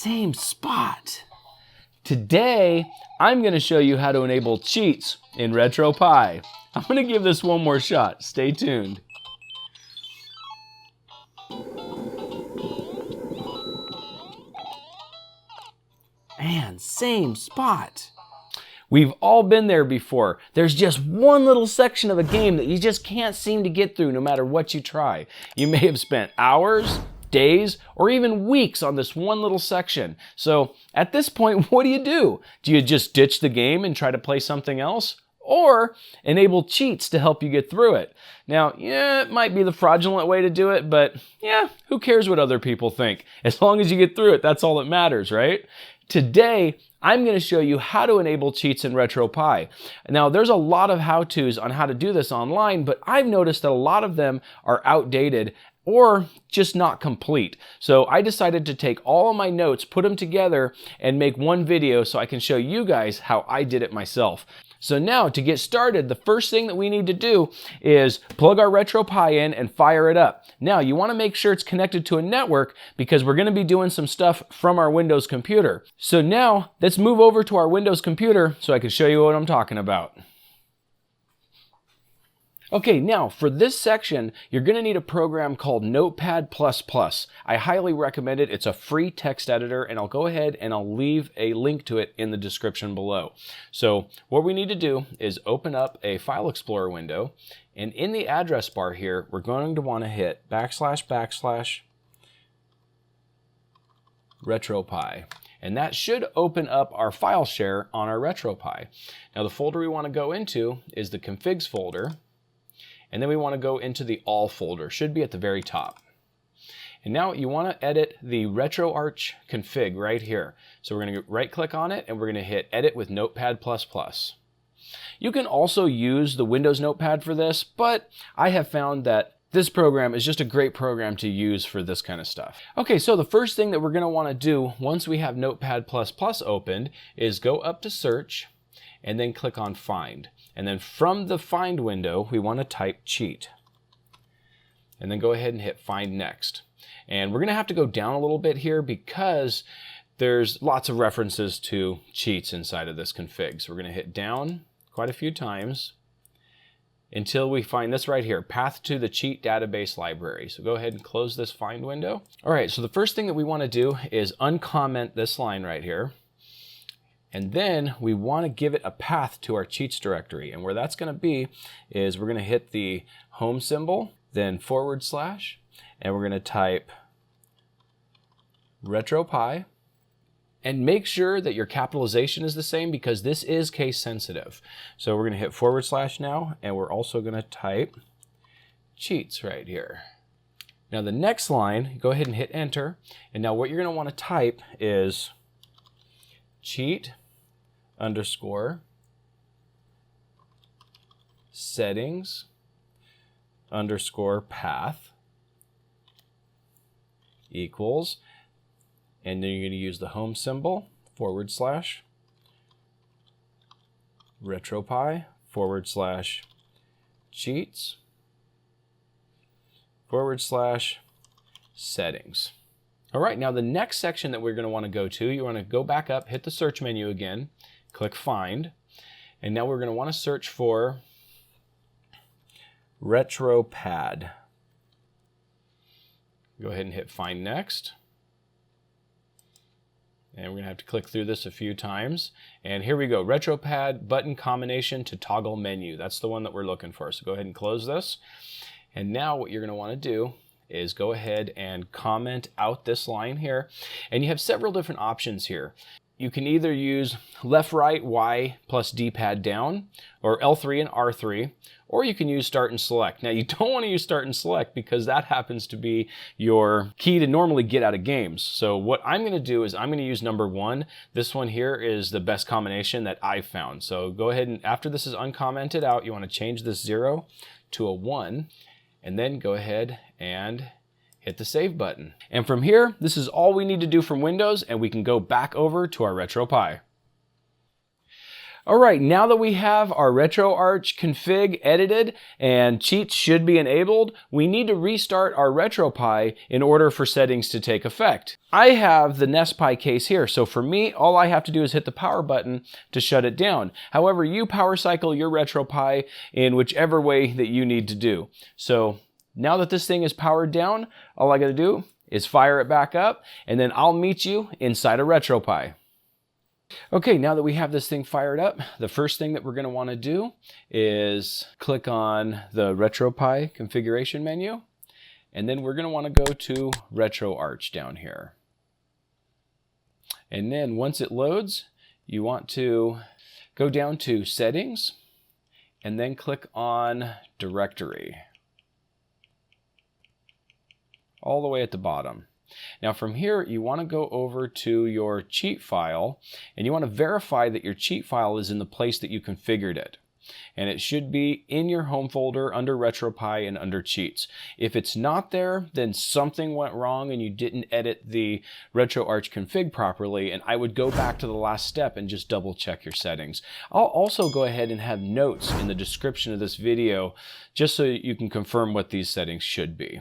same spot. Today, I'm going to show you how to enable cheats in RetroPie. I'm going to give this one more shot. Stay tuned. Man, same spot. We've all been there before. There's just one little section of a game that you just can't seem to get through no matter what you try. You may have spent hours, days, or even weeks on this one little section. So at this point, what do? Do you just ditch the game and try to play something else? Or enable cheats to help you get through it? Now, yeah, it might be the fraudulent way to do it, but yeah, who cares what other people think? As long as you get through it, that's all that matters, right? Today, I'm going to show you how to enable cheats in RetroPie. Now, there's a lot of how-tos on how to do this online, but I've noticed that a lot of them are outdated or just not complete. So I decided to take all of my notes, put them together, and make one video so I can show you guys how I did it myself. So now, to get started, the first thing that we need to do is plug our RetroPie in and fire it up. Now, you want to make sure it's connected to a network because we're going to be doing some stuff from our Windows computer. So now, let's move over to our Windows computer so I can show you what I'm talking about. Okay, now for this section, you're going to need a program called Notepad++. I highly recommend it. It's a free text editor, and I'll go ahead and I'll leave a link to it in the description below. So what we need to do is open up a File Explorer window, and in the address bar here, we're going to want to hit // RetroPie. And that should open up our file share on our RetroPie. Now the folder we want to go into is the configs folder. And then we want to go into the all folder, should be at the very top. And now you want to edit the RetroArch config right here. So we're going to right click on it and we're going to hit edit with Notepad++. You can also use the Windows Notepad for this, but I have found that this program is just a great program to use for this kind of stuff. Okay, so the first thing that we're going to want to do once we have Notepad++ opened is go up to search and then click on find. And then from the find window, we want to type cheat. And then go ahead and hit find next. And we're going to have to go down a little bit here because there's lots of references to cheats inside of this config. So we're going to hit down quite a few times until we find this right here, path to the cheat database library. So go ahead and close this find window. All right, so the first thing that we want to do is uncomment this line right here. And then we want to give it a path to our cheats directory. And where that's going to be is we're going to hit the home symbol, then /, and we're going to type RetroPie. And make sure that your capitalization is the same because this is case sensitive. So we're going to hit / now, and we're also going to type cheats right here. Now the next line, go ahead and hit enter. And now what you're going to want to type is cheat _ settings _ path equals, and then you're going to use the home symbol / RetroPie / cheats / settings. All right, now the next section that we're going to want to go to, you want to go back up, hit the search menu again, click find, and now we're going to want to search for RetroPad. Go ahead and hit find next. And we're going to have to click through this a few times. And here we go, RetroPad button combination to toggle menu. That's the one that we're looking for. So go ahead and close this. And now what you're going to want to do is go ahead and comment out this line here. And you have several different options here. You can either use left, right, Y plus D-pad down, or L3 and R3, or you can use start and select. Now you don't want to use start and select because that happens to be your key to normally get out of games. So what I'm going to do is I'm going to use number 1. This one here is the best combination that I've found. So go ahead and after this is uncommented out, you want to change this 0 to a 1, and then go ahead and hit the save button. And from here, this is all we need to do from Windows, and we can go back over to our RetroPie. All right, now that we have our RetroArch config edited and cheats should be enabled, we need to restart our RetroPie in order for settings to take effect. I have the NestPie case here, so for me, all I have to do is hit the power button to shut it down. However, you power cycle your RetroPie in whichever way that you need to do. So now that this thing is powered down, all I gotta do is fire it back up, and then I'll meet you inside a RetroPie. Okay, now that we have this thing fired up, the first thing that we're going to want to do is click on the RetroPie configuration menu, and then we're going to want to go to RetroArch down here. And then once it loads, you want to go down to Settings, and then click on Directory, all the way at the bottom. Now from here, you want to go over to your cheat file, and you want to verify that your cheat file is in the place that you configured it. And it should be in your home folder under RetroPie and under cheats. If it's not there, then something went wrong and you didn't edit the RetroArch config properly, and I would go back to the last step and just double check your settings. I'll also go ahead and have notes in the description of this video just so you can confirm what these settings should be.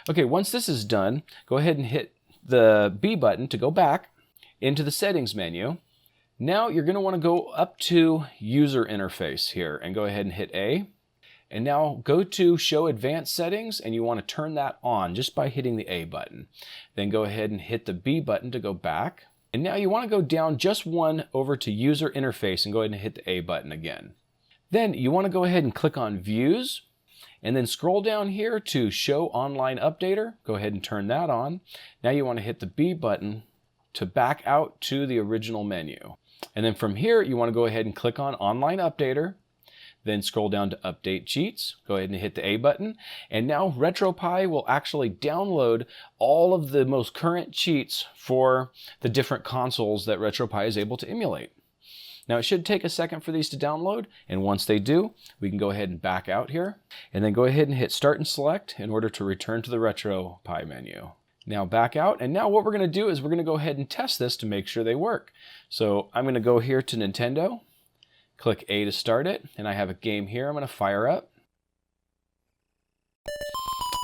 Okay, once this is done, go ahead and hit the B button to go back into the settings menu. Now you're going to want to go up to user interface here and go ahead and hit A. And now go to show advanced settings, and you want to turn that on just by hitting the A button. Then go ahead and hit the B button to go back. And now you want to go down just one over to user interface and go ahead and hit the A button again. Then you want to go ahead and click on views, and then scroll down here to show online updater. Go ahead and turn that on. Now you want to hit the B button to back out to the original menu. And then from here, you want to go ahead and click on Online Updater, then scroll down to Update Cheats, go ahead and hit the A button, and now RetroPie will actually download all of the most current cheats for the different consoles that RetroPie is able to emulate. Now it should take a second for these to download, and once they do, we can go ahead and back out here, and then go ahead and hit Start and Select in order to return to the RetroPie menu. Now back out, and now what we're going to do is we're going to go ahead and test this to make sure they work. So I'm going to go here to Nintendo, click A to start it, and I have a game here I'm going to fire up.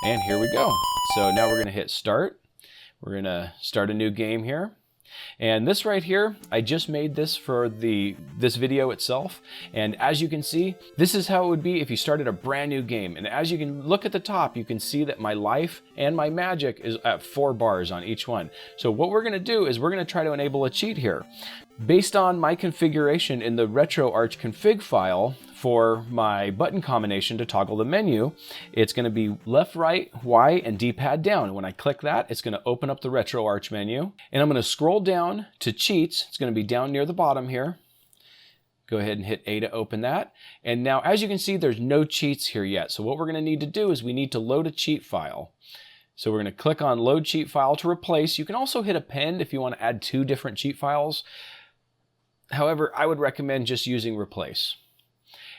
And here we go. So now we're going to hit Start. We're going to start a new game here. And this right here, I just made this for this video itself. And as you can see, this is how it would be if you started a brand new game. And as you can look at the top, you can see that my life and my magic is at 4 bars on each one. So what we're going to do is we're going to try to enable a cheat here. Based on my configuration in the RetroArch config file for my button combination to toggle the menu, it's going to be left, right, Y, and D-pad down. When I click that, it's going to open up the RetroArch menu. And I'm going to scroll down to cheats. It's going to be down near the bottom here. Go ahead and hit A to open that. And now, as you can see, there's no cheats here yet. So what we're going to need to do is we need to load a cheat file. So we're going to click on Load Cheat File to replace. You can also hit Append if you want to add 2 different cheat files. However, I would recommend just using Replace.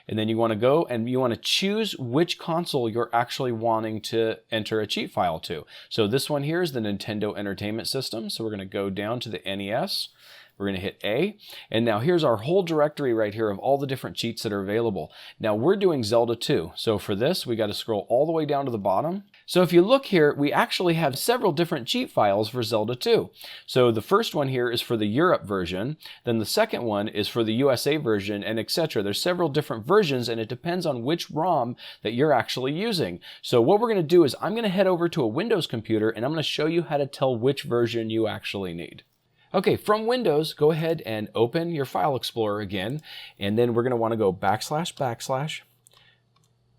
And then you want to go and you want to choose which console you're actually wanting to enter a cheat file to. So this one here is the Nintendo Entertainment System. So we're going to go down to the NES. We're going to hit A. And now here's our whole directory right here of all the different cheats that are available. Now we're doing Zelda 2. So for this, we got to scroll all the way down to the bottom. So if you look here, we actually have several different cheat files for Zelda 2. So the first one here is for the Europe version. Then the second one is for the USA version, and etc. There's several different versions, and it depends on which ROM that you're actually using. So what we're going to do is I'm going to head over to a Windows computer, and I'm going to show you how to tell which version you actually need. Okay, from Windows, go ahead and open your File Explorer again, and then we're going to want to go //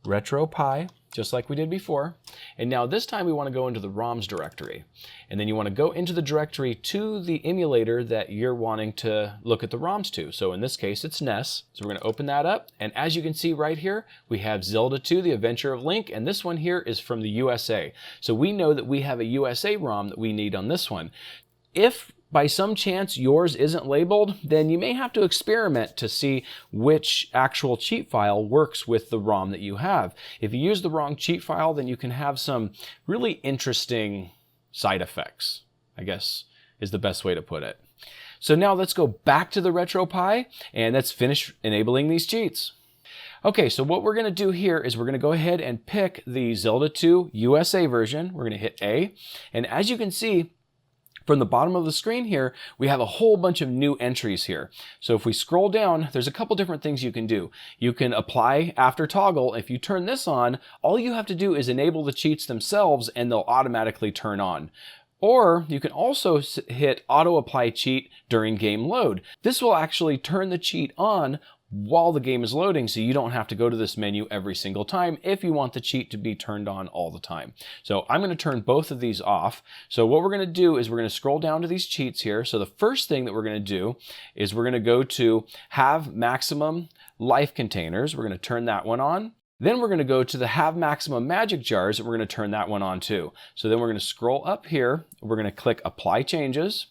RetroPie, just like we did before. And now this time we want to go into the ROMs directory. And then you want to go into the directory to the emulator that you're wanting to look at the ROMs to. So in this case, it's NES. So we're going to open that up. And as you can see right here, we have Zelda 2, The Adventure of Link. And this one here is from the USA. So we know that we have a USA ROM that we need on this one. If by some chance yours isn't labeled, then you may have to experiment to see which actual cheat file works with the ROM that you have. If you use the wrong cheat file, then you can have some really interesting side effects, I guess is the best way to put it. So now let's go back to the RetroPie and let's finish enabling these cheats. Okay, so what we're going to do here is we're going to go ahead and pick the Zelda 2 USA version. We're going to hit A, and as you can see, from the bottom of the screen here, we have a whole bunch of new entries here. So if we scroll down, there's a couple different things you can do. You can apply after toggle. If you turn this on, all you have to do is enable the cheats themselves and they'll automatically turn on. Or you can also hit auto apply cheat during game load. This will actually turn the cheat on while the game is loading, so you don't have to go to this menu every single time if you want the cheat to be turned on all the time. So I'm going to turn both of these off. So what we're going to do is we're going to scroll down to these cheats here. So the first thing that we're going to do is we're going to go to have maximum life containers. We're going to turn that one on. Then we're going to go to the have maximum magic jars, and we're going to turn that one on too. So then we're going to scroll up here. We're going to click apply changes.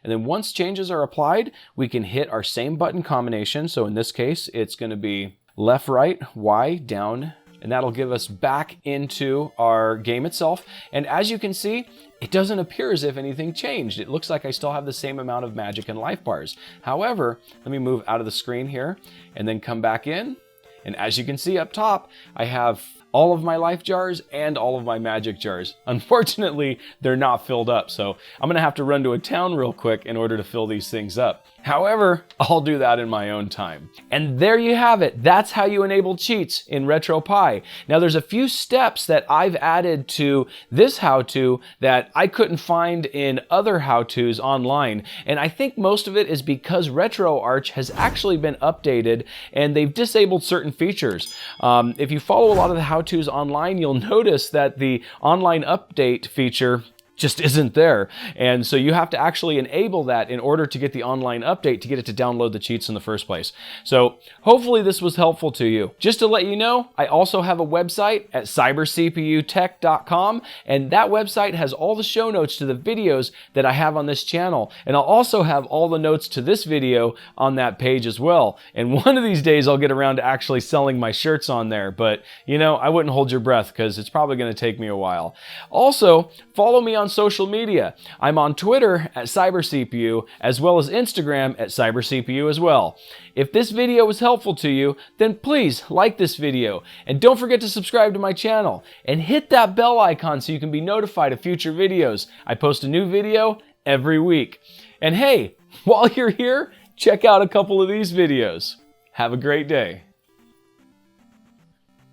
And then once changes are applied, we can hit our same button combination. So in this case, it's going to be left, right, Y, down, and that'll give us back into our game itself. And as you can see, it doesn't appear as if anything changed. It looks like I still have the same amount of magic and life bars. However, let me move out of the screen here and then come back in. And as you can see up top, I have all of my life jars and all of my magic jars. Unfortunately, they're not filled up, so I'm gonna have to run to a town real quick in order to fill these things up. However, I'll do that in my own time. And there you have it. That's how you enable cheats in RetroPie. Now there's a few steps that I've added to this how-to that I couldn't find in other how-tos online. And I think most of it is because RetroArch has actually been updated and they've disabled certain features. If you follow a lot of the how-tos online, you'll notice that the online update feature just isn't there. And so you have to actually enable that in order to get the online update to get it to download the cheats in the first place. So hopefully this was helpful to you. Just to let you know, I also have a website at cybercputech.com, and that website has all the show notes to the videos that I have on this channel. And I'll also have all the notes to this video on that page as well. And one of these days I'll get around to actually selling my shirts on there, but you know, I wouldn't hold your breath because it's probably going to take me a while. Also, follow me on social media. I'm on Twitter at CyberCPU, as well as Instagram at CyberCPU as well. If this video was helpful to you, then please like this video, and don't forget to subscribe to my channel, and hit that bell icon so you can be notified of future videos. I post a new video every week. And hey, while you're here, check out a couple of these videos. Have a great day.